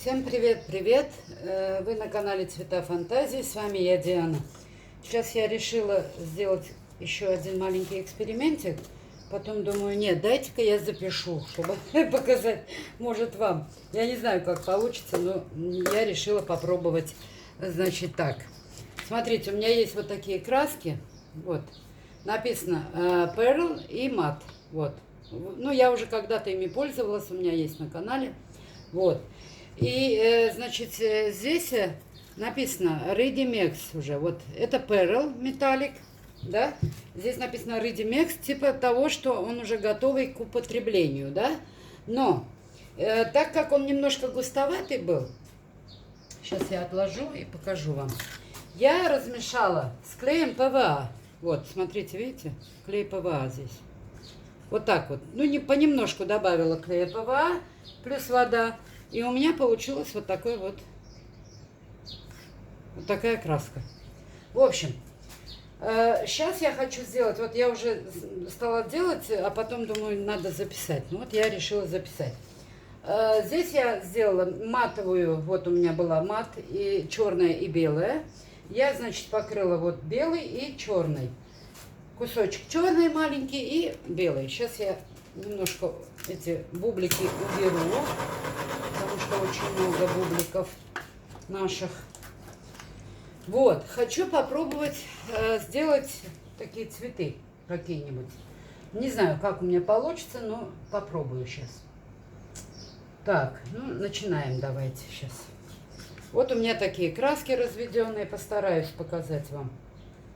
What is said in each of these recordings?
Всем привет! Вы на канале Цвета Фантазии, с вами я, Диана. Сейчас я решила сделать еще один маленький экспериментик. Потом думаю, нет, дайте-ка я запишу, чтобы показать, может, вам. Я не знаю, как получится, но я решила попробовать, значит, так. Смотрите, у меня есть вот такие краски, вот, написано Pearl и Matte, вот. Ну, я уже когда-то ими пользовалась, у меня есть на канале, вот. И, значит, здесь написано Ready Mix уже. Вот это Pearl металлик, да. Здесь написано Ready Mix, типа того, что он уже готовый к употреблению, да. Но, так как он немножко густоватый был, сейчас я отложу и покажу вам. Я размешала с клеем ПВА. Вот, смотрите, видите, клей ПВА здесь. Вот так вот. Ну, не понемножку добавила клея ПВА, плюс вода. И у меня получилась вот такой вот такая краска. В общем, сейчас я хочу сделать, вот я уже стала делать, а потом думаю, надо записать. Ну вот я решила записать. Здесь я сделала матовую, вот у меня была мат, и черная, и белая. Я, значит, покрыла вот белый и черный. Кусочек черный маленький и белый. Сейчас я немножко эти бублики уберу, потому что очень много бубликов наших. Вот, хочу попробовать сделать такие цветы какие-нибудь. Не знаю, как у меня получится, но попробую сейчас. Так, ну, начинаем давайте сейчас. Вот у меня такие краски разведенные, постараюсь показать вам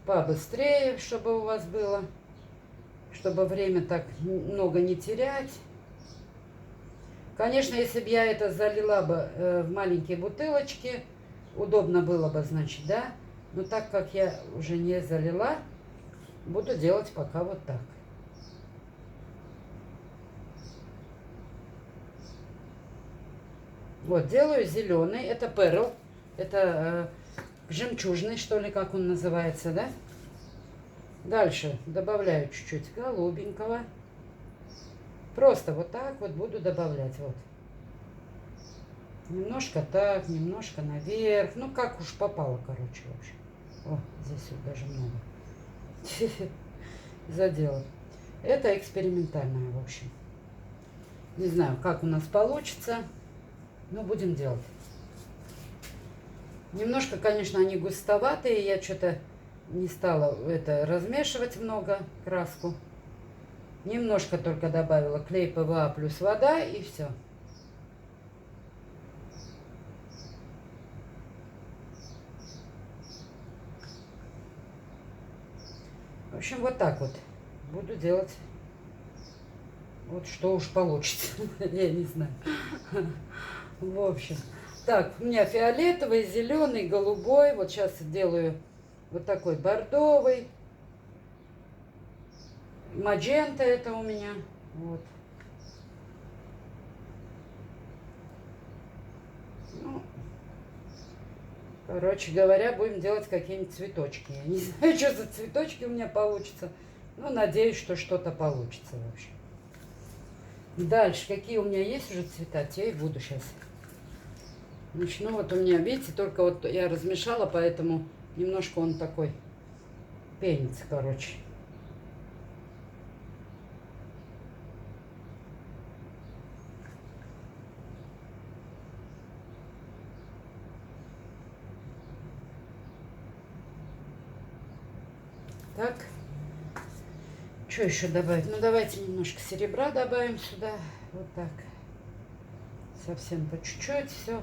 побыстрее, чтобы у вас было, чтобы время так много не терять. Конечно, если бы я это залила бы в маленькие бутылочки, удобно было бы, значит, да. Но так как я уже не залила, буду делать пока вот так. Вот, делаю зеленый, это перл, это жемчужный, что ли, как он называется, да. Дальше добавляю чуть-чуть голубенького. Просто вот так вот буду добавлять, вот. Немножко так, немножко наверх. Ну, как уж попало, короче, в общем. О, здесь вот даже много. Задела. Это экспериментальное, в общем. Не знаю, как у нас получится, но будем делать. Немножко, конечно, они густоватые. Я что-то не стала это размешивать много, краску. Немножко только добавила клей ПВА плюс вода, и все. В общем, вот так вот буду делать. Вот что уж получится. Я не знаю. В общем. Так, у меня фиолетовый, зеленый, голубой. Вот сейчас делаю вот такой бордовый. Маджента это у меня. Вот. Ну, короче говоря, будем делать какие-нибудь цветочки. Я не знаю, что за цветочки у меня получится. Но надеюсь, что что-то получится, в общем. Дальше, какие у меня есть уже цвета, те и буду сейчас. Начну, вот у меня, видите, только вот я размешала, поэтому немножко он такой пенится, короче. Так, что еще добавить? Ну, давайте немножко серебра добавим сюда, вот так. Совсем по чуть-чуть, все.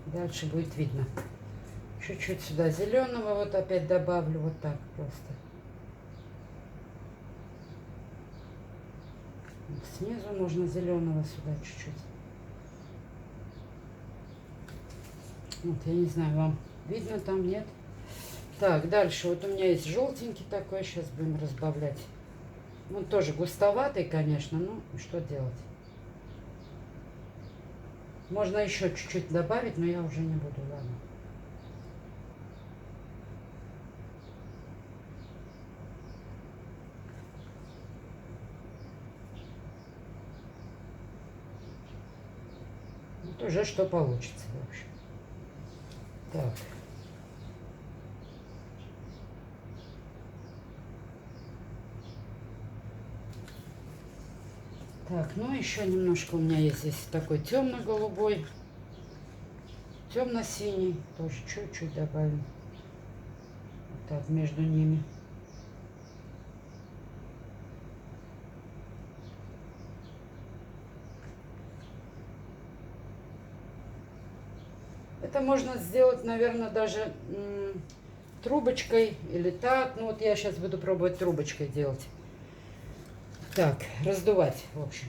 Дальше будет видно. Чуть-чуть сюда зеленого вот опять добавлю, вот так просто. Вот снизу можно зеленого сюда чуть-чуть. Вот, я не знаю, вам видно там, нет? Так, дальше вот у меня есть желтенький такой, сейчас будем разбавлять. Он тоже густоватый, конечно, но что делать? Можно еще чуть-чуть добавить, но я уже не буду, ладно. Вот уже что получится, в общем. Так. Так, ну еще немножко у меня есть здесь такой темно-голубой, темно-синий, тоже чуть-чуть добавим. Вот так между ними. Это можно сделать, наверное, даже трубочкой или так. Ну вот я сейчас буду пробовать трубочкой делать. Так, раздувать, в общем.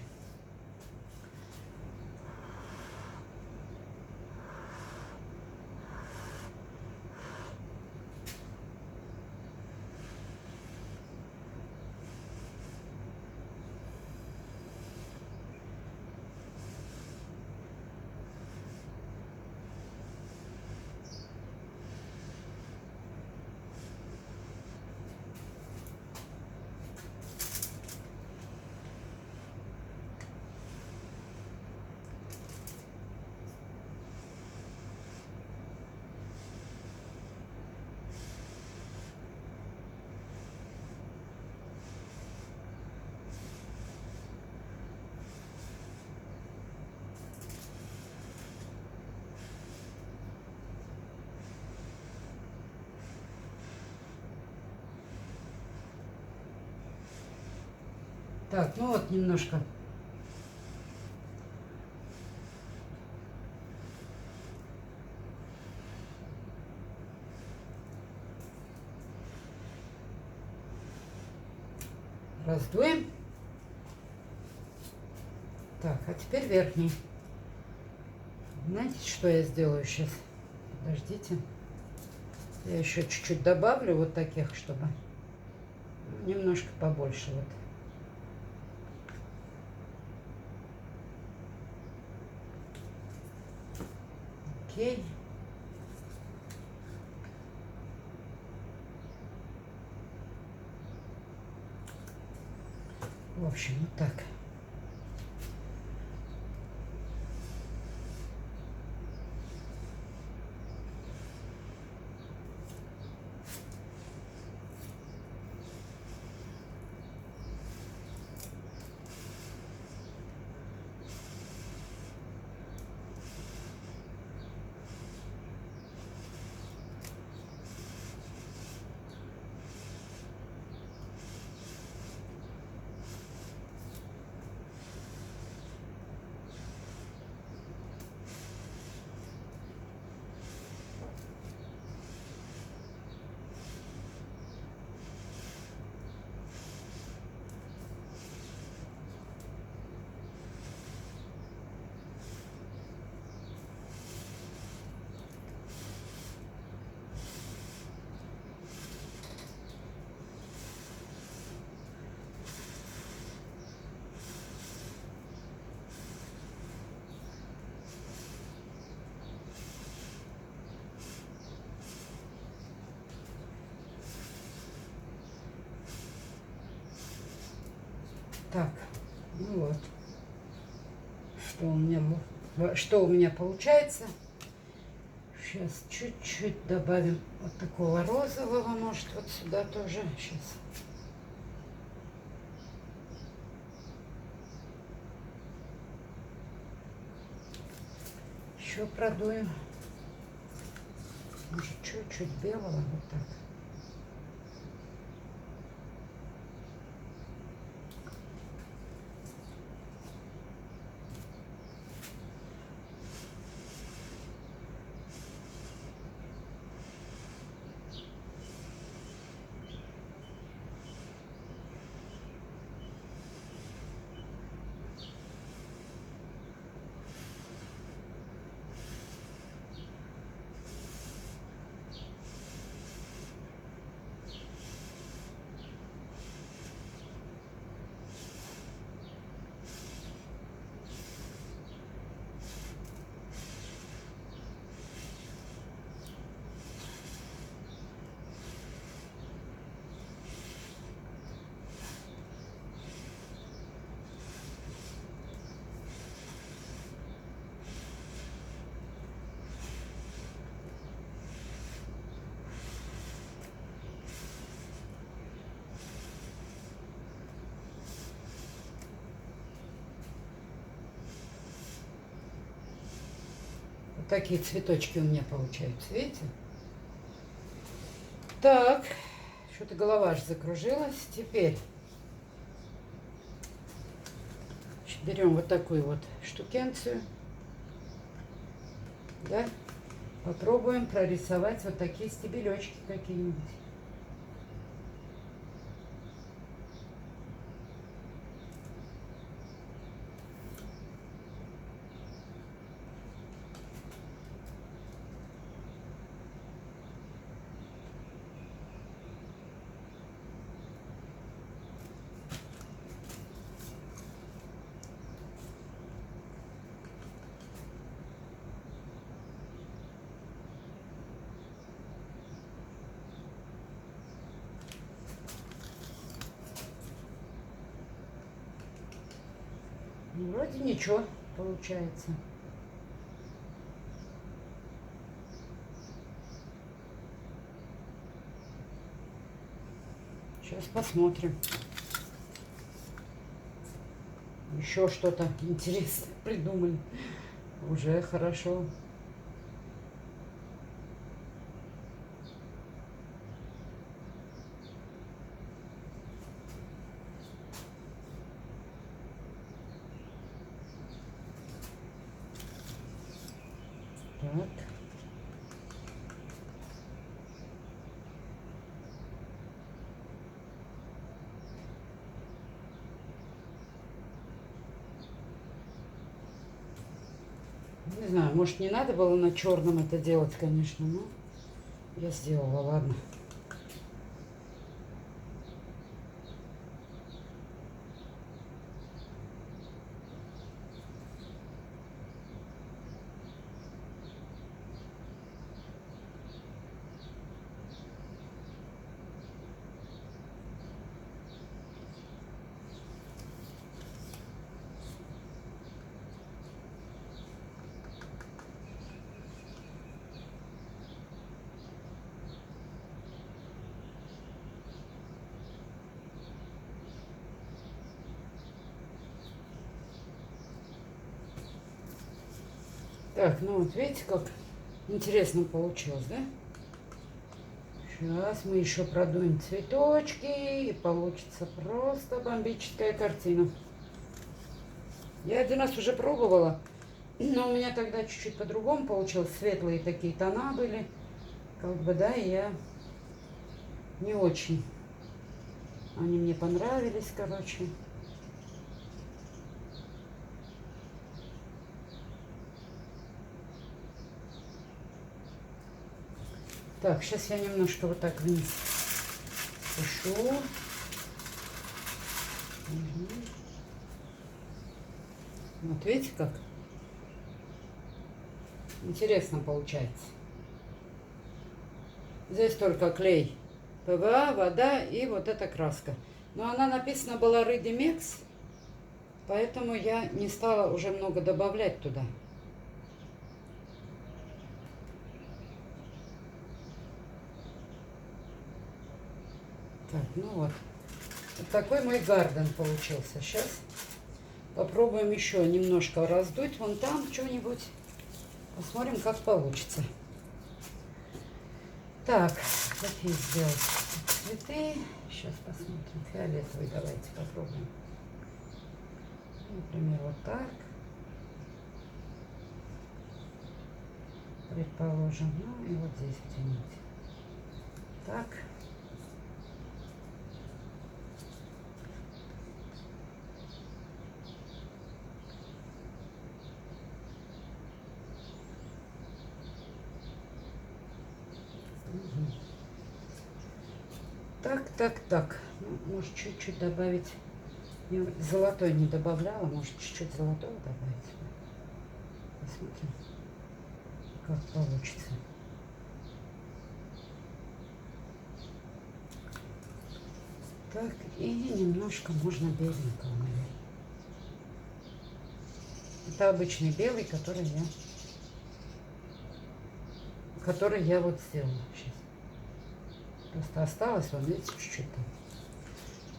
Так, ну вот немножко. Раздуем. Так, а теперь верхний. Знаете, что я сделаю сейчас? Подождите. Я еще чуть-чуть добавлю вот таких, чтобы немножко побольше вот. Окей. В общем, вот так. Так, ну вот, что у меня получается. Сейчас чуть-чуть добавим вот такого розового, может, вот сюда тоже. Сейчас. Еще продуем. Может, чуть-чуть белого, вот так. такие цветочки у меня получаются, видите? Так, что-то голова аж закружилась. Теперь берем вот такую вот штукенцию, да, попробуем прорисовать вот такие стебелечки какие-нибудь. Ну, вроде ничего получается. Сейчас посмотрим. Еще что-то интересное придумали. Уже хорошо. Так. Не знаю, может, не надо было на черном это делать, конечно, но я сделала, ладно. Так, ну вот видите, как интересно получилось, да? Сейчас мы еще продуем цветочки, и получится просто бомбическая картина. Я один раз уже пробовала, но у меня тогда чуть-чуть по-другому получилось. Светлые такие тона были, как бы, да, и я не очень. Они мне понравились, короче. Так, сейчас я немножко вот так вниз спущу. Угу. Вот видите как? Интересно получается. Здесь только клей ПВА, вода и вот эта краска. Но она написана была Ready-Mix, поэтому я не стала уже много добавлять туда. Так, ну вот. Вот такой мой гарден получился. Сейчас попробуем еще немножко раздуть вон там что-нибудь. Посмотрим, как получится. Так, какие сделать цветы. Сейчас посмотрим. Фиолетовый давайте попробуем. Например, вот так. Предположим. Ну и вот здесь где-нибудь. Так. Так. Ну, может, чуть-чуть добавить. Я золотой не добавляла. Может, чуть-чуть золотого добавить. Посмотрим, как получится. Так, и немножко можно беленького, наверное. Это обычный белый, который я вот сделала сейчас. Просто осталось, вот видите, чуть-чуть там.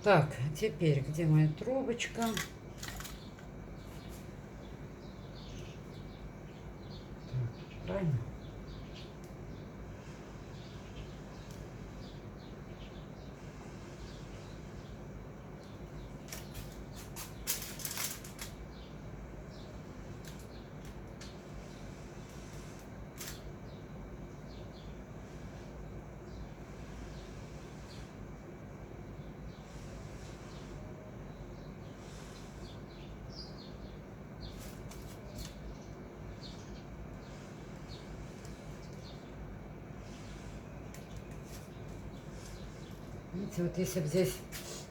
Так, теперь, где моя трубочка? Так, Правильно? Видите, вот если бы здесь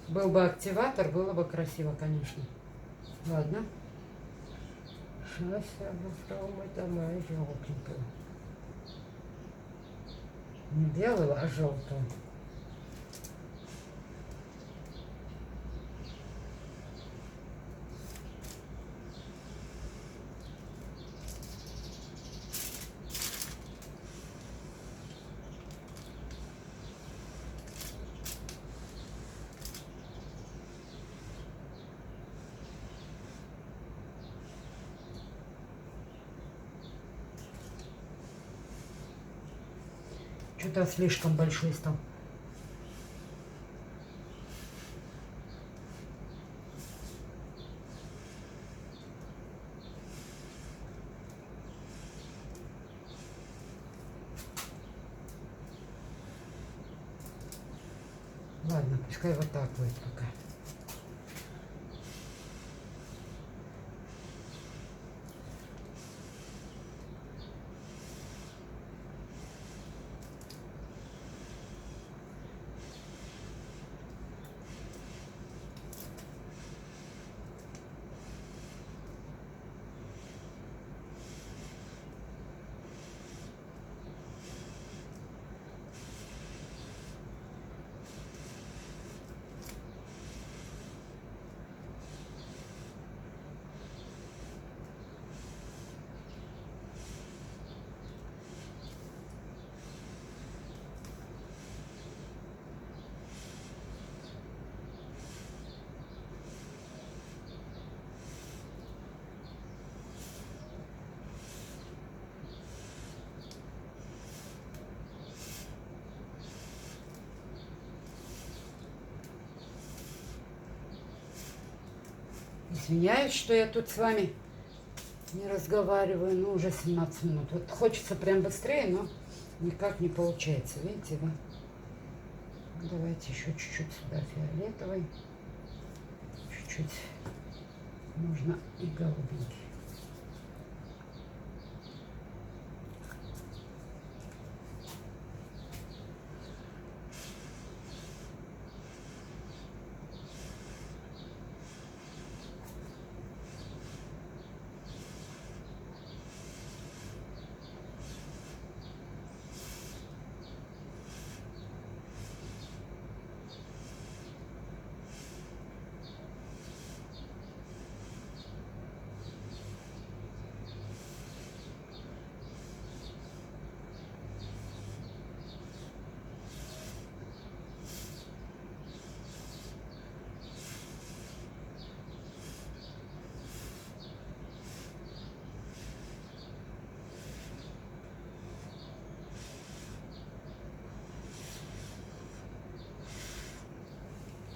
был бы активатор, было бы красиво, конечно. Ладно. Сейчас я попробую дома желтенькую. Не белую, а желтую. Что-то слишком большой стал. Ладно, пускай вот так будет пока. Извиняюсь, что я тут с вами не разговариваю, но уже 17 минут. Вот хочется прям быстрее, но никак не получается. Видите, да? Давайте еще чуть-чуть сюда фиолетовый. Чуть-чуть. Можно и голубенький.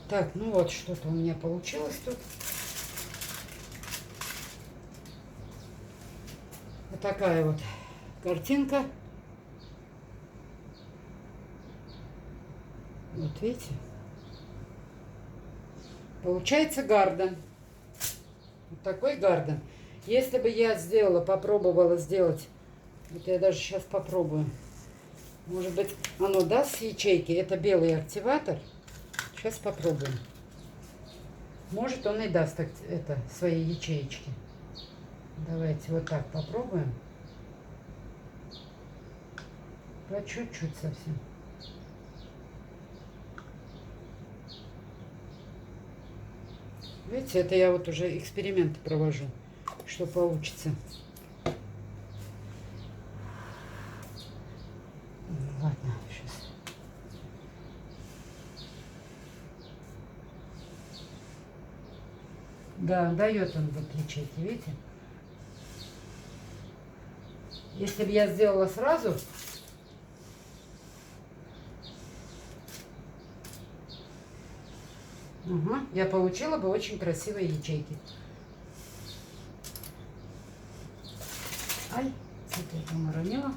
Так, ну вот что-то у меня получилось тут. Вот такая вот картинка. Вот видите? Получается гарден. Вот такой гарден. Если бы я сделала, попробовала сделать, вот я даже сейчас попробую. Может быть, оно даст ячейки. Это белый активатор. Сейчас попробуем. Может, он и даст это, свои ячеечки. Давайте вот так попробуем. По чуть-чуть совсем. Видите, это я вот уже эксперименты провожу, что получится. Ладно, сейчас. Да, дает он вот ячейки, видите? Если бы я сделала сразу, я получила бы очень красивые ячейки. Ай, это я там уронила.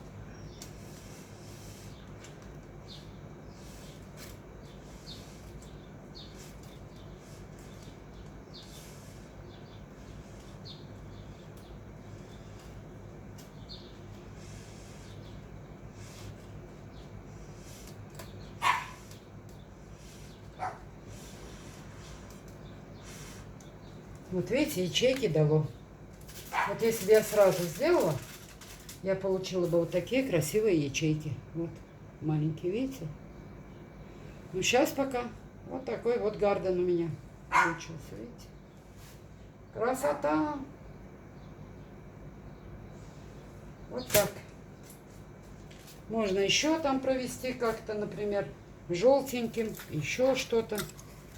Вот видите, ячейки дало. Вот если бы я сразу сделала, я получила бы вот такие красивые ячейки. Вот, маленькие, видите? Ну, сейчас пока вот такой вот гарден у меня получился, видите? Красота! Вот так. Можно еще там провести как-то, например, желтеньким, еще что-то.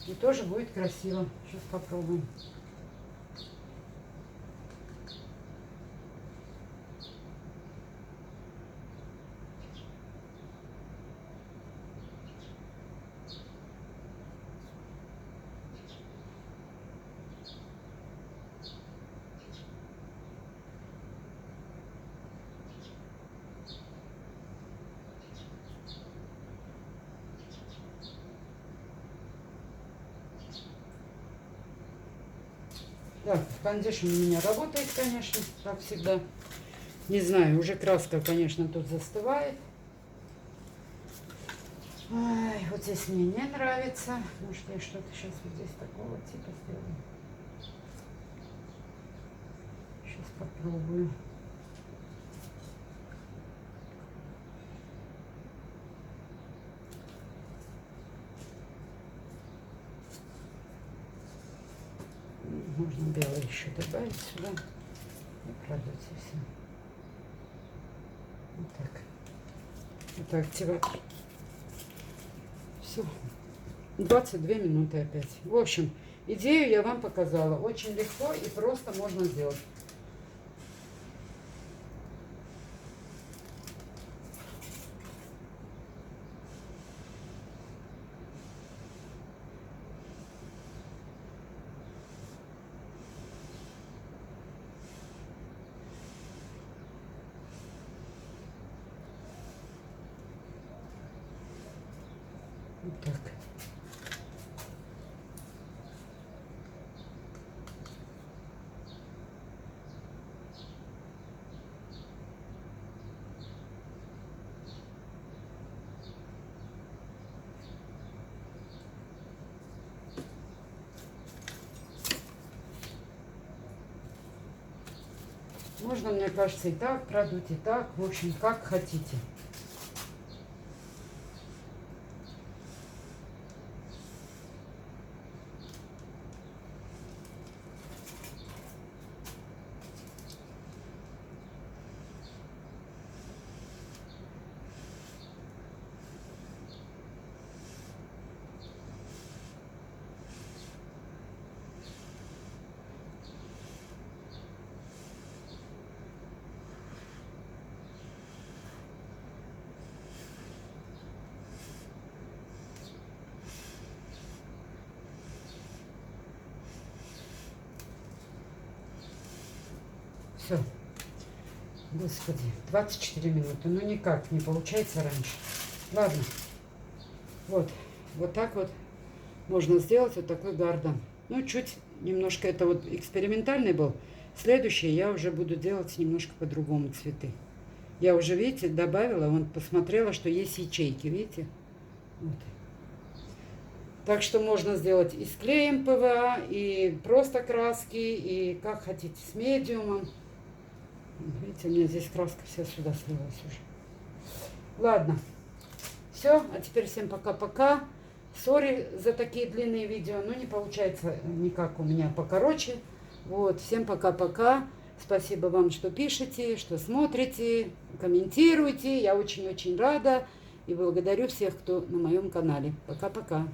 И тоже будет красиво. Сейчас попробуем. Так, кондишн у меня работает, конечно, как всегда. Не знаю, уже краска, конечно, тут застывает. Ай, вот здесь мне не нравится. Может, я что-то сейчас вот здесь такого типа сделаю. Сейчас попробую. Можно белое еще добавить сюда. И продать все. Вот так. Это активатор. Все. 22 минуты опять. В общем, идею я вам показала. Очень легко и просто можно сделать. Вот так. Можно, мне кажется, и так продуть, и так. В общем, как хотите. Все. Господи, 24 минуты. Ну никак не получается раньше. Ладно. Вот так вот можно сделать вот такой гарден. Ну, чуть немножко это вот экспериментальный был. Следующий я уже буду делать немножко по-другому цветы. Я уже, видите, добавила, вон посмотрела, что есть ячейки, видите? Вот. Так что можно сделать и с клеем ПВА, и просто краски, и как хотите с медиумом. Видите, у меня здесь краска вся сюда слилась уже. Ладно. Все, а теперь всем пока-пока. Сори за такие длинные видео, но не получается никак у меня покороче. Вот, всем пока-пока. Спасибо вам, что пишете, что смотрите, комментируете. Я очень-очень рада и благодарю всех, кто на моем канале. Пока-пока.